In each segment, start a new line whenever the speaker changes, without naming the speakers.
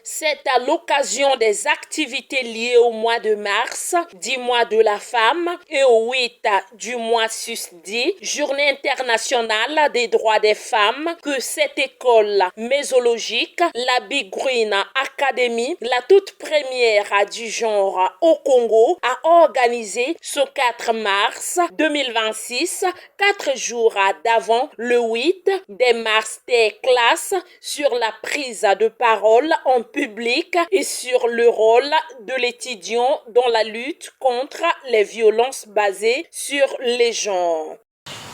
C'est à l'occasion des activités liées au mois de mars, 10 mois de la femme, et au 8 du mois susdit, Journée internationale des droits des femmes, que cette école mésologique, la Big Green Academy, la toute première du genre au Congo, a organisé ce 4 mars 2026, 4 jours d'avant le 8 des masterclass sur la prise de parole en public et sur le rôle de l'étudiant dans la lutte contre les violences basées sur les genres.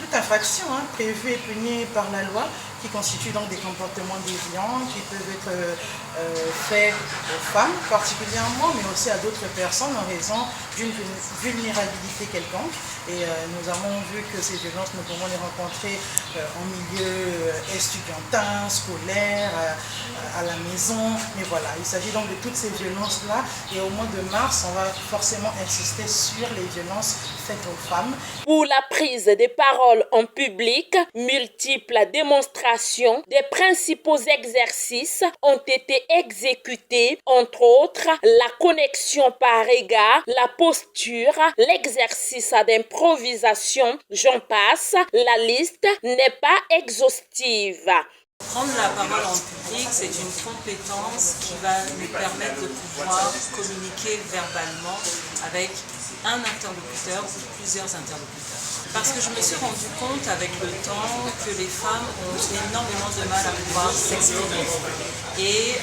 Toute infraction prévue et punie par la loi qui constituent donc des comportements déviants qui peuvent être faits aux femmes particulièrement, mais aussi à d'autres personnes en raison d'une vulnérabilité quelconque. Et nous avons vu que ces violences, nous pouvons les rencontrer en milieu estudiantin, scolaire, à la maison. Mais voilà, il s'agit donc de toutes ces violences-là. Et au mois de mars, on va forcément insister sur les violences faites aux femmes.
Pour la prise des paroles en public, multiples démonstrations des principaux exercices ont été exécutés, entre autres la connexion par égard, la posture, l'exercice d'improvisation, j'en passe, la liste n'est pas exhaustive.
Prendre la parole en public, c'est une compétence qui va nous permettre de pouvoir communiquer verbalement avec un interlocuteur ou plusieurs interlocuteurs. Parce que je me suis rendu compte avec le temps que les femmes ont énormément de mal à pouvoir s'exprimer. Et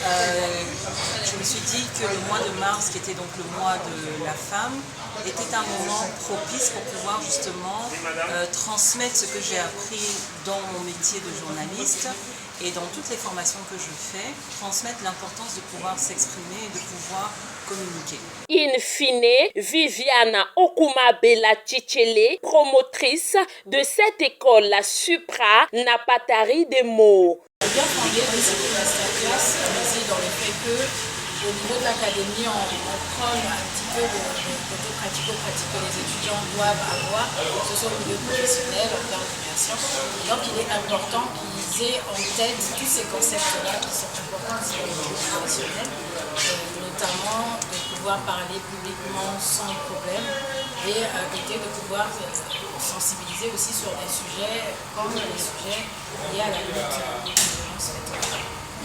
je me suis dit que le mois de mars, qui était donc le mois de la femme, était un moment propice pour pouvoir justement transmettre ce que j'ai appris dans mon métier de journaliste et dans toutes les formations que je fais, transmettre l'importance de pouvoir s'exprimer et de pouvoir communiquer.
In fine, Viviana Okumabela Tchichele, promotrice de cette école, la Supra, n'a pas tari de mots.
Bien fondé dans cette masterclass, basé dans le fait que au niveau de l'académie, on prône un petit peu de côté pratico-pratique que les étudiants doivent avoir, que ce soit au milieu professionnel, en termes d'immersion. Donc il est important qu'ils aient en tête tous ces concepts-là qui sont importants sur le milieu professionnel, notamment de pouvoir parler publiquement sans problème et de pouvoir sensibiliser aussi sur des sujets comme les sujets liés à la lutte